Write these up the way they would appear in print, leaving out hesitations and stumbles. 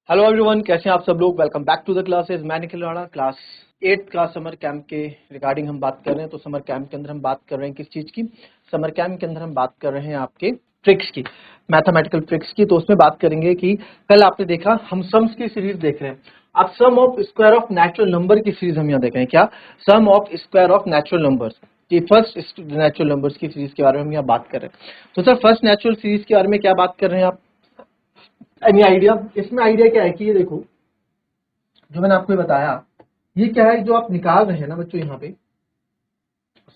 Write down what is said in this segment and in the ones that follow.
Hello everyone, कैसे हैं आप सब लोग। Welcome back to the classes. मैं निखिल राणा, क्लास 8 का समर कैंप के रिगार्डिंग हम बात कर रहे हैं। तो समर कैंप के अंदर हम बात कर रहे हैं किस चीज़ की? समर कैंप के अंदर हम बात कर रहे हैं आपके ट्रिक्स की, मैथमेटिकल ट्रिक्स की। तो उसमें बात करेंगे कि कल आपने देखा हम सम्स की सीरीज देख रहे हैं। अब sum of square of natural number की सीरीज हम यहाँ देख रहे हैं। क्या? Sum of square of natural numbers की फर्स्ट नेचुरल नंबर्स की सीरीज के बारे में हम यहाँ बात कर रहे हैं। तो सर फर्स्ट नेचुरल सीरीज के बारे में क्या बात कर रहे हैं आप? Any idea? इसमें आइडिया क्या है कि ये देखो, जो मैंने आपको बताया, ये क्या है जो आप निकाल रहे हैं ना बच्चों, यहाँ पे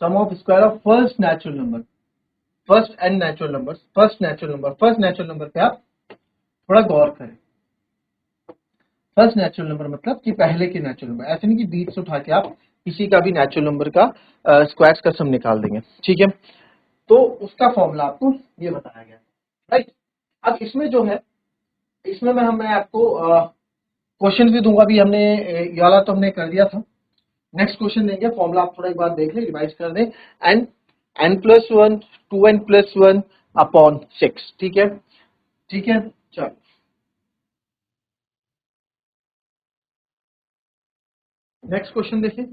sum of square of first natural number, first n natural number, first natural number पे आप थोड़ा गौर करें। फर्स्ट नेचुरल नंबर मतलब कि पहले के नेचुरल नंबर, ऐसे नहीं कि बीच से उठा के आप किसी का भी नेचुरल नंबर का स्क्वायर्स का सम निकाल देंगे। ठीक है, तो उसका फॉर्मूला आपको ये बताया गया, राइट। अब इसमें जो है, इसमें मैं आपको क्वेश्चन भी दूंगा। भी हमने ये वाला तो हमने कर दिया था। नेक्स्ट क्वेश्चन देंगे, फॉर्मूला आप थोड़ा एक बार देख लें, रिवाइज कर दें। N n plus one, 2n plus one upon 6। ठीक है, ठीक है, चलो नेक्स्ट क्वेश्चन देखें।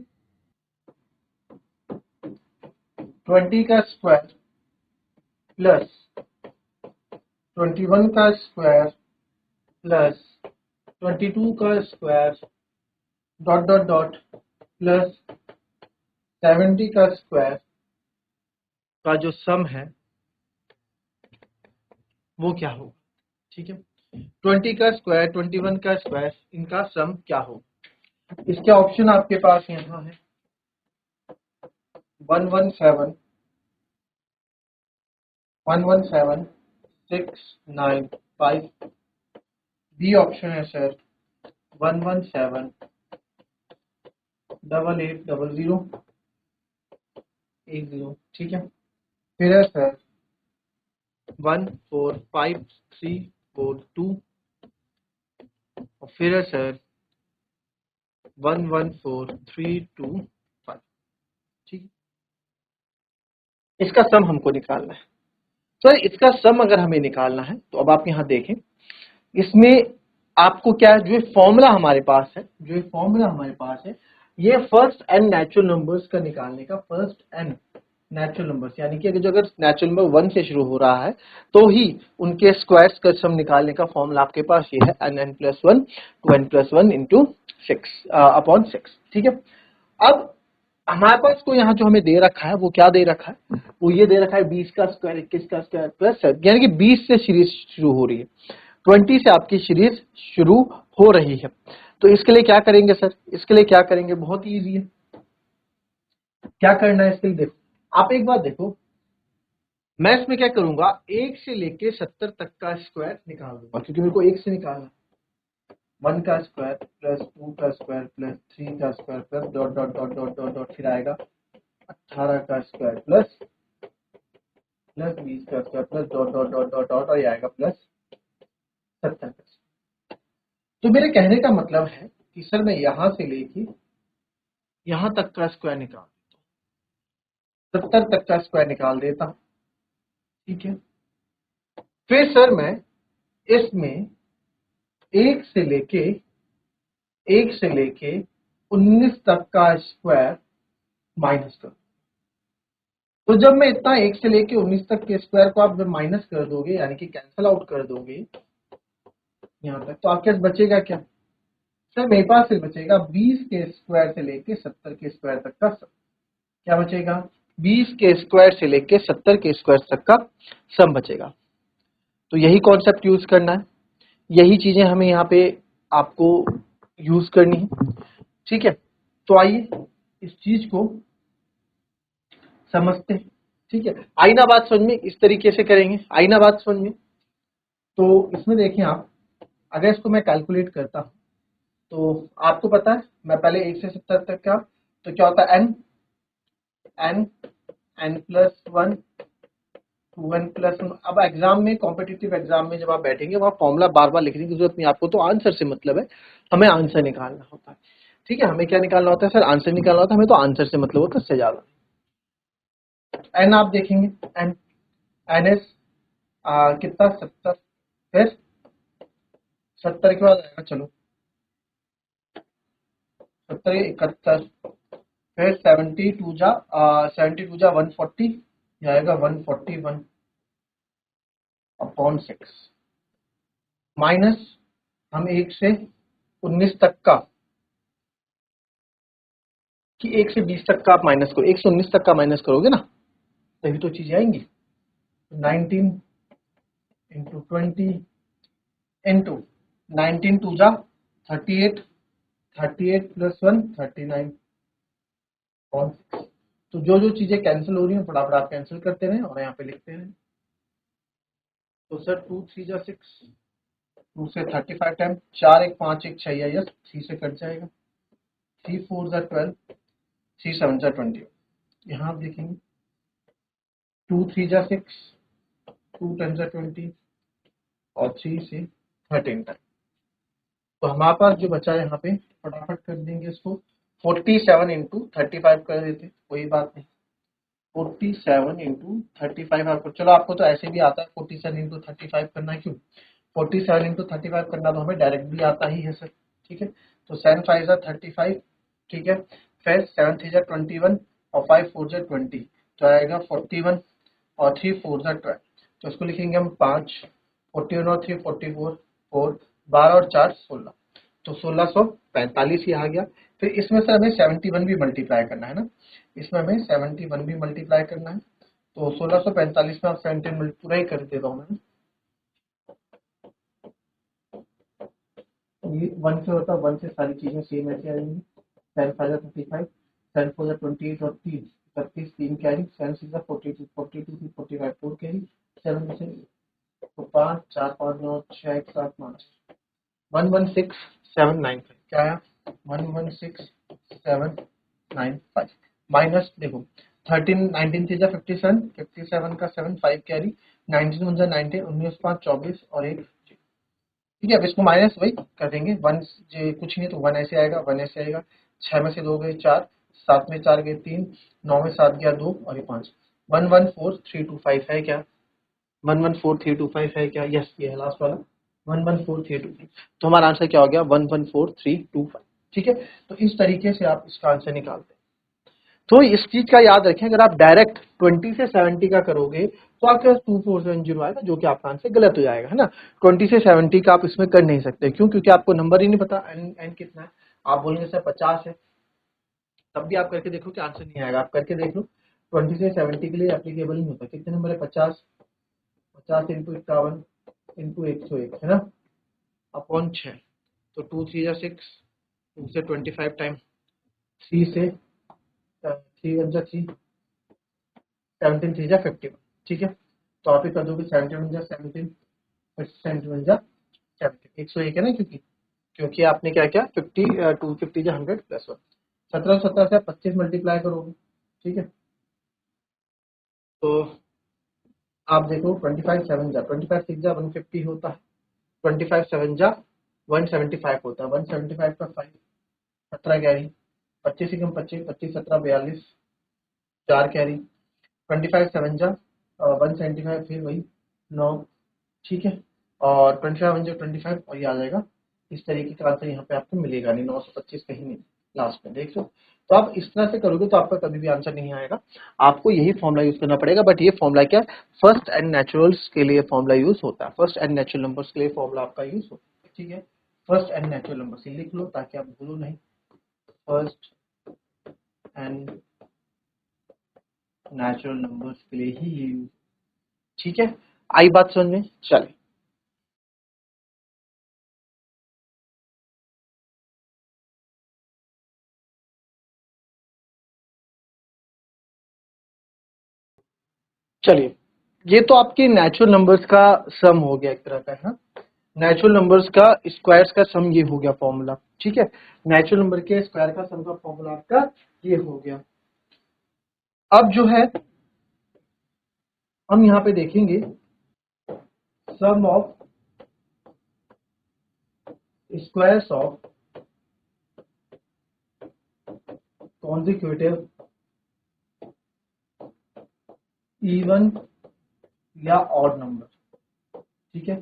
20 का स्क्वायर प्लस 21 का स्क्वायर प्लस 22 का square dot dot dot plus 70 का स्क्वायर का जो सम है वो क्या होगा? ठीक है, 20 का स्क्वायर, 21 का स्क्वायर, इनका सम क्या होगा? इसके ऑप्शन आपके पास यहाँ है 117, 117, 695। बी ऑप्शन है सर 117, 8800, 80। ठीक है, फिर है सर 145342 और फिर है सर 114325। ठीक है, इसका सम हमको निकालना है। सर इसका सम अगर हमें निकालना है तो अब आप यहाँ देखें, इसमें आपको क्या है, जो फॉर्मूला हमारे पास है, जो फॉर्मूला हमारे पास है, ये फर्स्ट एन नेचुरल नंबर्स का निकालने का, फर्स्ट एन नेचुरल नंबर्स, यानी कि जो अगर नेचुरल नंबर 1 से शुरू हो रहा है तो ही उनके स्क्वायर्स का सम निकालने का फॉर्मूला आपके पास ये है n plus one, 2n plus one into 6 upon 6। ठीक है, अब हमारे पास को यहाँ जो हमें दे रखा है वो क्या दे रखा है? वो ये दे रखा है 20 का स्क्वायर, 21 का स्क्वायर प्लस 7, यानी कि 20 से सीरीज शुरू हो रही है, 20 से आपकी सीरीज शुरू हो रही है। तो इसके लिए क्या करेंगे सर? इसके लिए क्या करेंगे? बहुत ही ईजी है। क्या करना है इसके लिए? देखो, आप एक बार देखो, मैं इसमें क्या करूंगा, 1 से लेके 70 तक का स्क्वायर निकाल दूंगा, क्योंकि मेरे को 1 से निकालना। 1 का स्क्वायर प्लस 2 का स्क्वायर प्लस 3 का square plus dot dot dot dot dot dot, फिर आएगा 18 का स्क्वायर प्लस 20 का square plus dot dot dot dot dot, और ये आएगा प्लस 70 का। तो मेरे कहने का मतलब है कि सर मैं यहां से लेके यहां तक का स्क्वायर निकाल, 70 तक का स्क्वायर निकाल देता हूं। ठीक है, फिर सर मैं इसमें 1 से लेके 19 तक का स्क्वायर माइनस कर। तो जब मैं इतना 1 से लेके 19 तक के स्क्वायर को आप जब माइनस कर दोगे, यानी कि कैंसल आउट कर दोगे यहां तक, तो आपके पास बचेगा क्या? सर मेरे पास से बचेगा 20 के स्क्वायर से लेके 70 के स्क्वायर तक का सम। क्या बचेगा? 20 के स्क्वायर से लेके 70 के स्क्वायर तक का सम बचेगा। तो यही कॉन्सेप्ट यूज करना है, यही चीजें हमें यहाँ पे आपको यूज करनी है। ठीक है, तो आइए इस चीज को समझते हैं। ठीक है, आई ना बात समझ में? इस तरीके से करेंगे, आई ना बात समझ में? तो इसमें देखिए आप, अगर इसको मैं कैलकुलेट करता हूं तो आपको पता है, मैं पहले 1 से 70 तक का, तो क्या होता है, n n n plus one, 2n plus one. अब एग्जाम में, कॉम्पिटिटिव एग्जाम में जब आप बैठेंगे वहां फॉर्मूला बार बार लिखने की जरूरत नहीं आपको, तो आंसर से मतलब है, हमें आंसर निकालना होता है। ठीक है, हमें क्या निकालना होता है सर? आंसर निकालना होता है हमें, तो आंसर से मतलब होता है, इससे ज्यादा। एन आप देखेंगे, एन एन एस कितना, 70, फिर 70 के बाद आएगा, चलो 70 71, फिर 72 जा 140, ये आएगा 141/6, माइनस हम 1 से 19 तक का, कि 1 से 20 तक का आप माइनस करो, 1 से 19 तक का माइनस करोगे ना, तभी तो चीजें आएंगी। 19 इंटू 20 इंटू 19 2 जा 38, 38 प्लस 1 39, और तो जो जो चीजें कैंसिल हो रही हैं फटाफट आप कैंसिल करते रहें और यहाँ पे लिखते रहें। तो सर 2 3 जा 6, 2 से 35 टाइम, 4 1 5 1 6 यस, 3 से कट जाएगा, 3 4 जा 12, 3 7 जा 20। यहाँ आप देखेंगे 2 3 जा 6, 2 10 जा 20 और 3 से 13 टाइम। तो हमारे पास जो बचा है यहाँ पे फटाफट कर देंगे इसको, 47 इंटू 35 कर देते, कोई बात नहीं, 47 इंटू 35 आपको, चलो आपको तो ऐसे भी आता है 47 इंटू 35 करना, क्यों 47 इंटू 35 करना तो हमें डायरेक्ट भी आता ही है सर, ठीक है। तो 7 5 जा 35, ठीक है, फिर 7 3 जा 21 और 5 4 जा 20, तो आएगा 41 और 3 4 जा 12, तो इसको लिखेंगे हम 5, 41 और 3 44, 4 12 और 4 16, तो 1645 ही आ गया। फिर इसमें से हमें 71 भी मल्टीप्लाई करना है ना, इसमें हमें 71 भी मल्टीप्लाई करना है, तो 1645 में आप 17 पूरा ही कर देता हूँ मैं, ये 1 से होता है, 1 से सारी चीजें सेम ऐसे आएंगी, 10 5 जा 35, 10 4 जा 28 और 3 31, 3 कैरी, 7 6 जा 42, 42 3 45 4 कैरी, 7 से तो 5 4 5 9 6 1 7 5, 116,795 क्या आया, 116,795 माइनस देखो 13 19 से जा 57, 57 का 7 5 कैरी, 19 1 जा 19, 19 5 24 और एक, ठीक है। अब इसको माइनस वही कर देंगे, वन कुछ नहीं तो 1 ऐसे आएगा, 1 ऐसे आएगा, 6 में से 2 गए 4, 7 में 4 गए 3, 9 में 7 गया 2 और ये 5, 114325 है क्या, 114325 है क्या, यस ये है लास्ट वाला 114325, तो हमारा आंसर क्या हो गया 114325, ठीक है। तो इस तरीके से आप इसका आंसर निकालते हैं। तो इस चीज का याद रखें, अगर आप डायरेक्ट 20 से 70 का करोगे तो आपके पास 2470 आएगा, जो कि आपका आंसर गलत हो जाएगा, है ना। 20 से 70 का आप इसमें कर नहीं सकते, क्यों, क्योंकि आपको नंबर ही नहीं पता एन कितना है। आप बोलेंगे सर 50 है, तब भी आप करके देखो कि आंसर नहीं आएगा, आप करके देख लो, 20 से 70 के लिए एप्लीकेबल नहीं होता। कितने नंबर है 50, 50 इंटू 51 इंटू 101 है ना, अपॉन 6, तो 2 3 जा 6, 2 से 25 टाइम, 3 से 3 1 जा 3, 17 3 जा 51, ठीक है। तो आप ही कर दोगे 71 जा 17, 71 जा 17, 101 है ना, क्योंकि क्योंकि आपने क्या किया 50 250 जा 100 प्लस 1, 17 17 से 25 मल्टीप्लाई करोगे, ठीक है। तो आप देखो 25 7 जा 25 6 जा 150 होता है, 25 7 जा 175 होता है, 175 का 5 17 कैरी, 25 से कम 25, 25 17 42, 4 कैरी, 25 7 जा 175 फिर वही 9, ठीक है, और 25 1 जा 25 और ये आ जाएगा। इस तरीके का आंसर यहाँ पे आपको मिलेगा नहीं, 925 कहीं नहीं, लास्ट में देख लो। तो आप इस तरह से करोगे तो आपका कभी भी आंसर नहीं आएगा, आपको यही फॉर्मूला यूज करना पड़ेगा। बट ये फॉर्मूला क्या है, फर्स्ट एंड नेचुरल्स के लिए फॉर्मूला यूज होता है, फर्स्ट एंड नेचुरल नंबर्स के लिए फॉर्मूला आपका यूज होता है, ठीक है। फर्स्ट एंड नेचुरल नंबर्स लिख लो ताकि आप भूलो नहीं, फर्स्ट एंड नेचुरल नंबर्स के लिए ही ये यूज, ठीक है। आई बात समझ में, चले चलिए, ये तो आपके नेचुरल नंबर्स का सम हो गया एक तरह का, है ना। नेचुरल नंबर्स का स्क्वायर्स का सम ये हो गया फॉर्मूला, ठीक है। नेचुरल नंबर के स्क्वायर का सम का फॉर्मूला आपका ये हो गया। अब जो है हम यहाँ पे देखेंगे sum of squares of consecutive even या ऑड नंबर, ठीक है।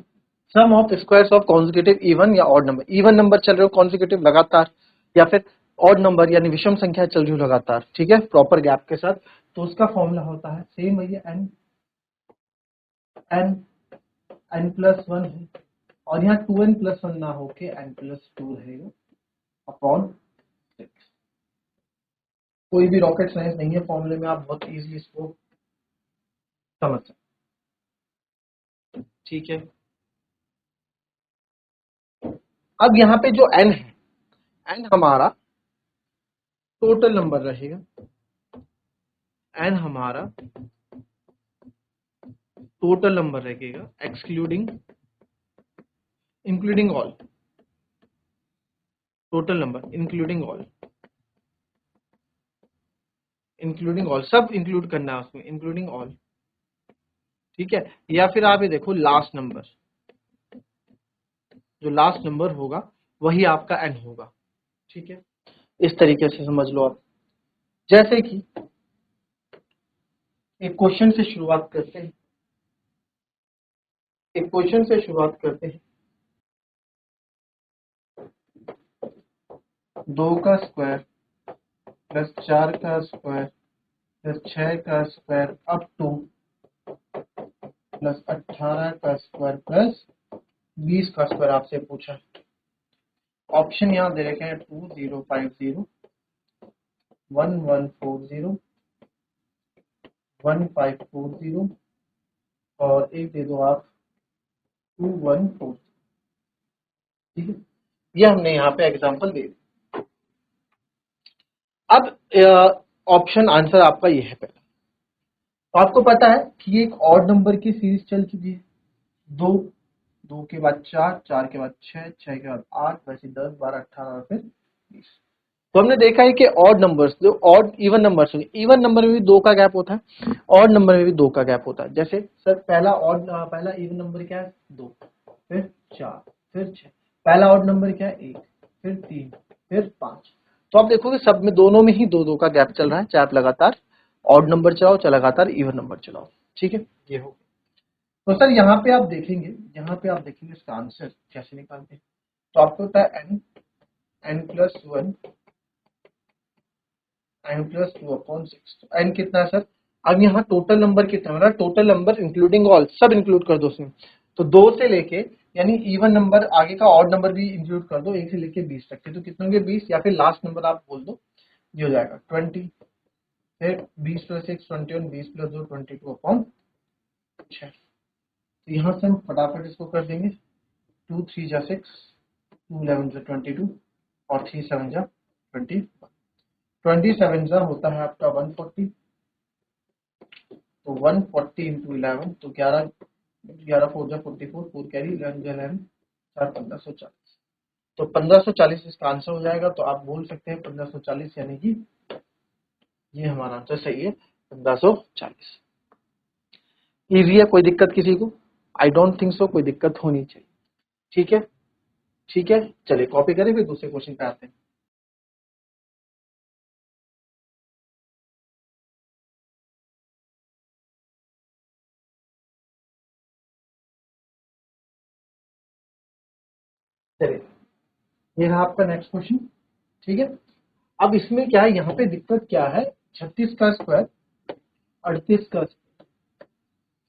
Sum of squares of consecutive even या ऑड नंबर, इवन नंबर चल रहे हो कॉन्जिक्यूटिव लगातार, या फिर ऑड नंबर यानी विषम संख्या चल रही हो लगातार, ठीक है, प्रॉपर गैप के साथ, तो उसका फॉर्मूला होता है सेम वही n n n plus one है, और यहाँ 2n प्लस वन ना होके n प्लस टू रहेगा अपॉन 6। कोई भी रॉकेट साइंस नहीं है, फॉर्मूले में आप बहुत इजीली इसको समझ सकते, ठीक है। अब यहाँ पे जो n है, n हमारा टोटल नंबर रहेगा, n हमारा टोटल नंबर रहेगा excluding including all, total number including all सब इंक्लूड करना है उसमें, इंक्लूडिंग ऑल, ठीक है। या फिर आप ये देखो लास्ट नंबर, जो लास्ट नंबर होगा वही आपका n होगा, ठीक है। इस तरीके से समझ लो आप। जैसे कि एक क्वेश्चन से शुरुआत करते हैं, एक क्वेश्चन से शुरुआत करते हैं। 2 का स्क्वायर प्लस 4 का स्क्वायर प्लस 6 का स्क्वायर अप टू प्लस 18 का स्क्वायर प्लस 20 का स्क्वायर आपसे पूछा। ऑप्शन यहाँ दे रखे हैं 2050, 1140, 1540 और एक दे दो आप 214, ठीक है। ये हमने यहाँ पे एग्जांपल दे दिया। अब ऑप्शन आंसर आपका ये है पहला। तो आपको पता है कि एक ऑड नंबर की सीरीज चल चुकी है, 2, 2 के बाद 4, 4 के बाद 6, 6 के बाद 8, वैसे 10, 12, 18 और फिर 20। तो हमने देखा है कि ऑड नंबर्स, जो ऑड इवन नंबर्स होंगे, इवन नंबर में भी 2 का गैप होता है, ऑड नंबर में भी 2 का गैप होता है। जैसे सर पहला इवन नंबर क्या है 2, फिर 4, फिर 6, पहला ऑड नंबर क्या है 1, फिर 3, फिर 5। तो आप देखोगे सब में दोनों में ही 2 2 का गैप चल रहा है, चाहे आप लगातार ऑड नंबर चलाओ चाहे लगातार इवन नंबर चलाओ, ठीक है। ये हो, तो सर यहाँ पे आप देखेंगे, यहाँ पे आप देखेंगे इसका आंसर कैसे निकालते हैं। तो आपको होता है n plus one n plus two upon 6। n कितना है सर, अब यहाँ टोटल नंबर कितना है, टोटल नंबर इंक्लूडिंग ऑल, सब इंक्लूड कर दो उसमें। तो 2 से लेके यानी इवन नंबर आगे का ऑड नंबर भी इंक्लूड कर दो, 1 से लेके 20 तक के, तो कितने होंगे 20, या फिर लास्ट नंबर आप बोल दो, ये हो जाएगा 20, फिर 20 प्लस 6 21, 20 प्लस 2 22 अपॉन 6। तो यहाँ से हम फटाफट इसको कर देंगे, 2 3 जा 6, 2 11 जा 22 और 3 7 जा 21, 27 जा होता है आपका 140। तो 140 इंटू 11, तो 11 11 4 जा 44, 4 कैरी 11 जा 11, 4 1540। तो 1540 इसका आंसर हो जाएगा। तो आप बोल सकते हैं 1540, यानी कि ये हमारा आंसर सही है 1540। इजी है, कोई दिक्कत किसी को? आई डोंट थिंक सो कोई दिक्कत होनी चाहिए, ठीक है। ठीक है, चलिए कॉपी करें, फिर दूसरे क्वेश्चन पे आते हैं। चलिए, ये रहा आपका नेक्स्ट क्वेश्चन, ठीक है। अब इसमें क्या है, यहाँ पे दिक्कत क्या है, 36 का स्क्वायर 38 का,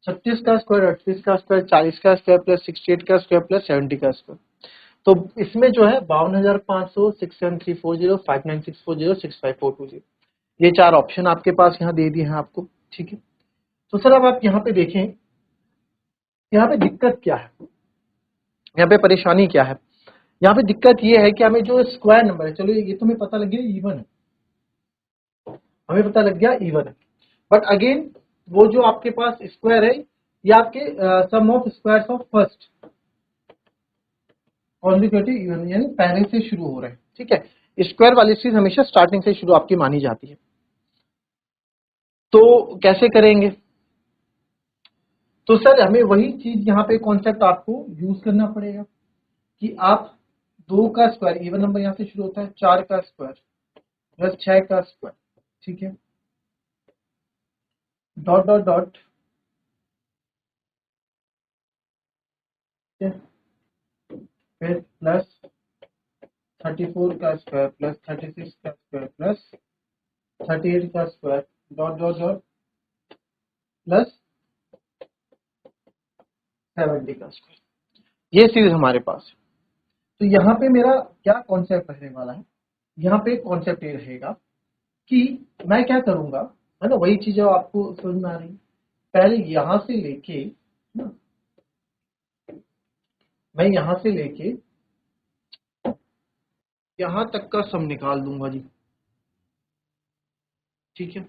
36 का स्क्वायर 38 का स्क्वायर 40 का स्क्वायर प्लस 68 का स्क्वायर प्लस 70 का स्क्वायर। तो इसमें जो है 52,500, 67340, 59640, 65420, ये 4 ऑप्शन आपके पास यहाँ दे दिए हैं आपको, ठीक है। तो सर अब आप यहाँ पे देखें, यहाँ पे दिक्कत क्या है, यहाँ पे परेशानी क्या है। यहाँ पे दिक्कत ये है कि हमें जो स्क्वायर नंबर है, चलो ये तो हमें पता लग गया इवन है, हमें पता लग गया इवन है, बट अगेन वो जो आपके पास स्क्वायर है, ये आपके sum of squares of first consecutive even, यानी पहले से शुरू हो रहे हैं, ठीक है। स्क्वायर वाली चीज हमेशा स्टार्टिंग से शुरू आपकी मानी जाती है। तो कैसे करेंगे, तो सर हमें वही चीज यहाँ पे कॉन्सेप्ट आपको यूज करना पड़ेगा कि आप 2 का स्क्वायर, इवन नंबर यहाँ से शुरू होता है, 4 का स्क्वायर प्लस 6 का स्क्वायर, ठीक है, डॉट डॉट डॉट, ठीक है, फिर प्लस 34 का स्क्वायर प्लस 36 का स्क्वायर प्लस 38 का square dot dot dot plus 70 का स्क्वायर। ये चीज हमारे पास है। तो यहाँ पे मेरा क्या कॉन्सेप्ट रहने वाला है, यहाँ पे कॉन्सेप्ट ये रहेगा कि मैं क्या करूंगा, है ना, वही चीज आपको समझ में आ रही है। पहले यहां से लेके ना, मैं यहां से लेके यहां तक का सम निकाल दूंगा जी। ठीक है,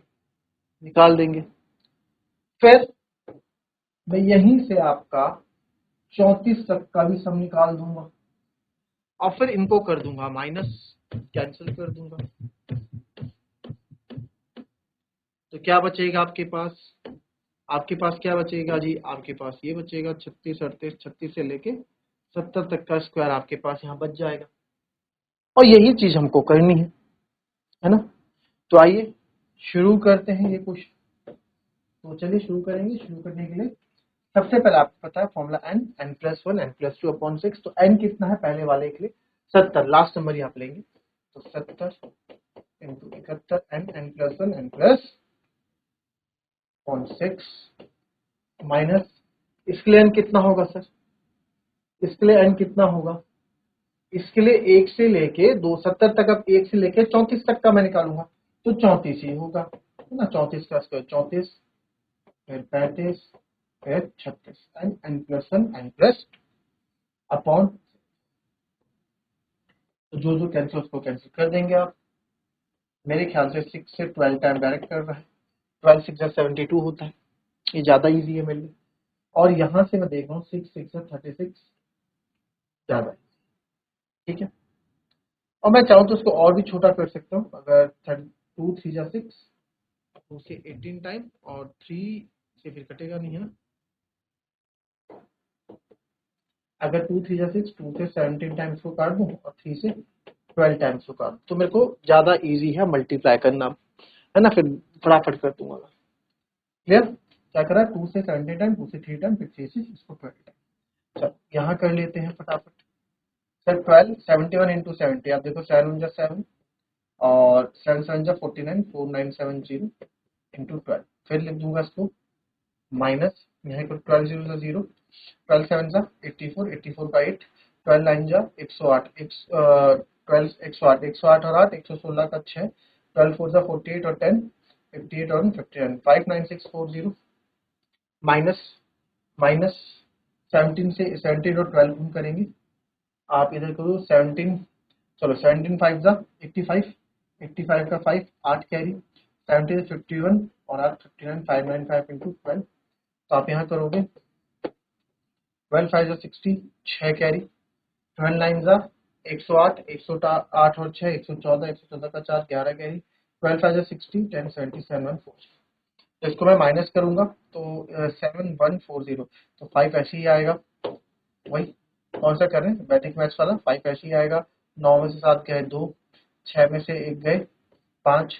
निकाल देंगे। फिर मैं यहीं से आपका 34 तक का भी सम निकाल दूंगा और फिर इनको कर दूंगा माइनस, कैंसिल कर दूंगा। तो क्या बचेगा आपके पास, आपके पास क्या बचेगा जी, आपके पास ये बचेगा 36 38, 36 से लेके 70 तक का स्क्वायर आपके पास यहाँ बच जाएगा। और यही चीज हमको करनी है ना। तो आइए शुरू करते हैं ये क्वेश्चन। तो चलिए शुरू करेंगे। शुरू करने के लिए सबसे पहले आपको पता है फॉर्मूला n प्लस 1 n+2/6। तो n कितना है पहले वाले के लिए 70, लास्ट नंबर ही आप लेंगे। तो 70 इंटू 71 n+1 n+6 माइनस, इसके लिए n कितना होगा सर, इसके लिए n कितना होगा, इसके लिए 1 से लेके 270 तक, अब 1 से लेके 34 तक का मैं निकालूंगा तो 34 ही होगा, है ना। 34 का स्क्वायर 34, फिर 35, फिर 36 n+1 n+अपॉन, तो जो जो कैंसिल उसको कैंसिल कर देंगे आप। मेरे ख्याल से 6 से 12 टाइम डायरेक्ट कर रहा है, 12 6 72 होता है, ये ज्यादा इजी है मेरे लिए। और यहाँ से मैं देख रहा हूँ 6 6 36 ज्यादा है, ठीक है। और मैं चाहूँ तो उसको और भी छोटा कर सकता हूँ, अगर 2 3 जा 6, 2 से 18 टाइम और 3 से फिर कटेगा नहीं, है ना। अगर 2 3 जा 6, 2 से 17 टाइम्स को काट दूं और 3 से 12 टाइम्स को काट दूं, तो मेरे को ज्यादा इजी है मल्टीप्लाई करना, है ना, फिर फटाफट कर दूंगा। क्लियर, क्या करा, 2 से 17 टाइम, 2 से 3 टाइम, फिर 3 से इसको 12 टाइम। चलो यहाँ कर लेते हैं फटाफट। सर 12 71 इंटू 70, आप देखो 7 जा 7 और 7 7 जा 49, 4970 इंटू 12, फिर लिख दूंगा इसको माइनस, यहाँ पर 12 0 जा 0, 12 7 जा 84, 84 का 8, 12 9 जा 108, 12 108, 108 और 8 116 का 6, 12 4 जा 48 और 10 58 और 59, 59640 माइनस, माइनस 17 से 17 और 12 गुण करेंगे, आप इधर करो 17, चलो 17 5 जा 85, 85 का 5 8 कैरी, 70 से 51 और 8 59, 595 इंटू 12, तो आप यहाँ करोगे 12 5 जा 60, 6 कैरी, 12 9 जा 108, 108 और 6 114, 114 का 4 11 कैरी, 12 5 जा 60, 10 70 714। तो इसको मैं माइनस करूंगा तो 7140, तो 5 ऐसे ही आएगा, वही कौन सा कर रहे हैं बैटिक मैच वाला, 5 ऐसे ही आएगा। 9 में से 7 गए 2, 6 में से 1 गए 5,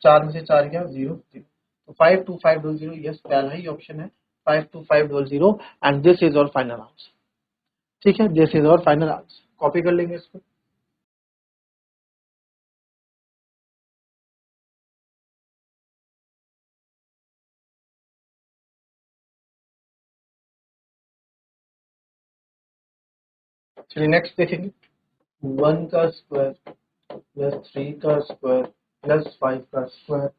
4 में से 4 गया 0 0, तो 52500, यस पहला ही ऑप्शन है 52500 एंड दिस इज और फाइनल आंसर। ठीक है, दिस इज और फाइनल आंसर, कॉपी कर लेंगे इसको। चलिए नेक्स्ट देखेंगे, 1 का स्क्वायर प्लस 3 का स्क्वायर प्लस 5 का स्क्वायर,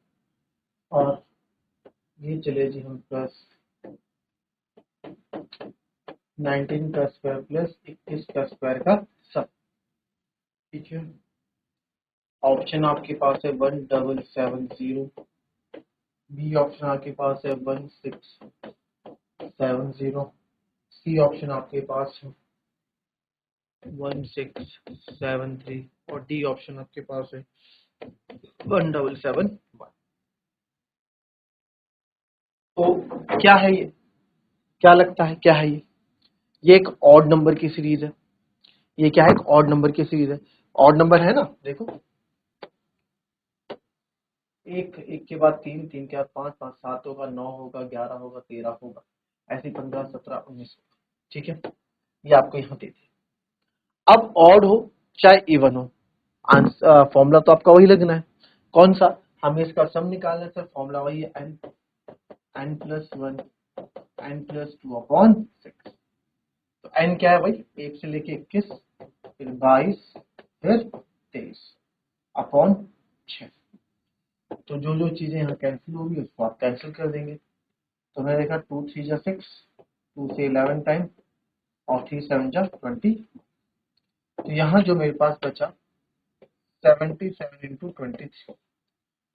और ये चले जी हम प्लस 19 का स्क्वायर प्लस 21 का स्क्वायर का सब। ठीक है, ऑप्शन आपके पास है 1770, बी ऑप्शन आपके पास है 1670, सी ऑप्शन आपके पास है 1673 और डी ऑप्शन आपके पास है 1771। तो क्या है ये, क्या लगता है क्या है ये एक ऑड नंबर की सीरीज है। ये क्या है, एक ऑड नंबर की सीरीज है। ऑड नंबर है ना, देखो एक, एक के बाद 3, 3 के बाद 5, 5 7 होगा, 9 होगा, 11 होगा, 13 होगा, ऐसे 15 17 19 होगा। ठीक है, ये आपको यहाँ दे दिया। अब ऑड हो चाहे इवन हो, फॉर्मूला तो आपका वही लगना है। कौन सा? हमें इसका सम निकालना है सर, फॉर्मूला वही है n + 1 n + 2 अपॉन 6। तो n क्या है भाई? 1 से लेके 21, फिर 22, फिर 23 अपॉन 6। तो जो जो चीजें यहाँ कैंसिल होगी उसको आप कैंसिल कर देंगे। तो मैंने देखा 2 3 जा 6, 2 से 11 टाइम और 3 7 जा 20। तो यहाँ जो मेरे पास बचा 77 इंटू 23,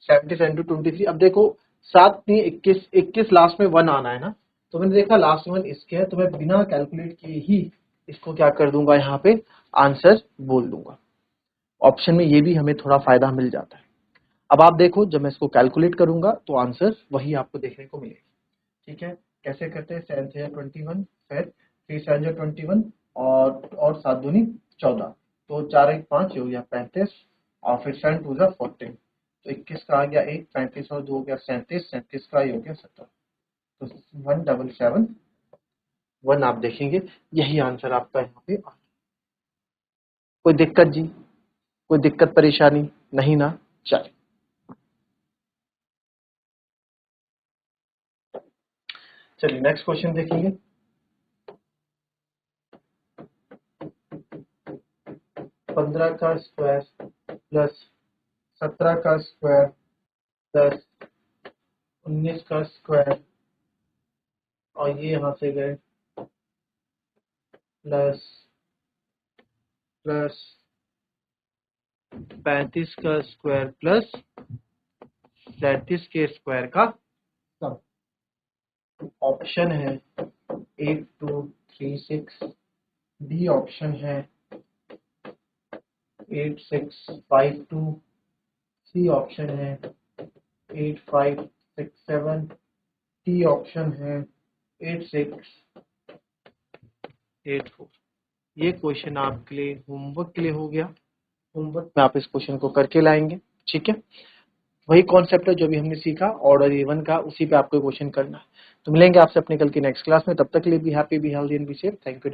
77 इंटू 23। अब देखो 7 नहीं 21, 21 लास्ट में 1 आना है ना, तो मैंने देखा लास्ट में 1 इसके है, तो मैं बिना कैलकुलेट किए ही इसको क्या कर दूंगा, यहाँ पे आंसर बोल दूंगा। ऑप्शन में ये भी हमें थोड़ा फायदा मिल जाता है। अब आप देखो जब मैं इसको कैलकुलेट करूंगा तो आंसर वही आपको देखने को मिलेगा। ठीक है, कैसे करते हैं? 7 से 21, फिर 3 7 जा 21 और 7 दूनी 14, तो 4 1 5 हो गया 35 और फिर 7 2 जा 14। तो 21 का आ गया 1, 35 और 2 हो गया 37, 37 का ये हो गया 17। तो 177 1 आप देखेंगे यही आंसर आपका यहाँ पे आ। कोई दिक्कत जी? कोई दिक्कत परेशानी नहीं ना? चलिए चलिए नेक्स्ट क्वेश्चन देखेंगे। 15 का स्क्वायर प्लस 17 का स्क्वायर प्लस 19 का स्क्वायर और ये यहाँ से गए प्लस प्लस 35 का स्क्वायर प्लस 37 के स्क्वायर का सम। ऑप्शन है 8236, डी ऑप्शन है 8652, सी ऑप्शन है 8567, टी ऑप्शन है 8684। ये क्वेश्चन आपके लिए होमवर्क के लिए हो गया। होमवर्क में आप इस क्वेश्चन को करके लाएंगे। ठीक है, वही कॉन्सेप्ट है जो भी हमने सीखा ऑर्डर इवन का, उसी पे आपको क्वेश्चन करना है। तो मिलेंगे आपसे अपने कल की नेक्स्ट क्लास में, तब तक के लिए be happy, be healthy and be safe. Thank you.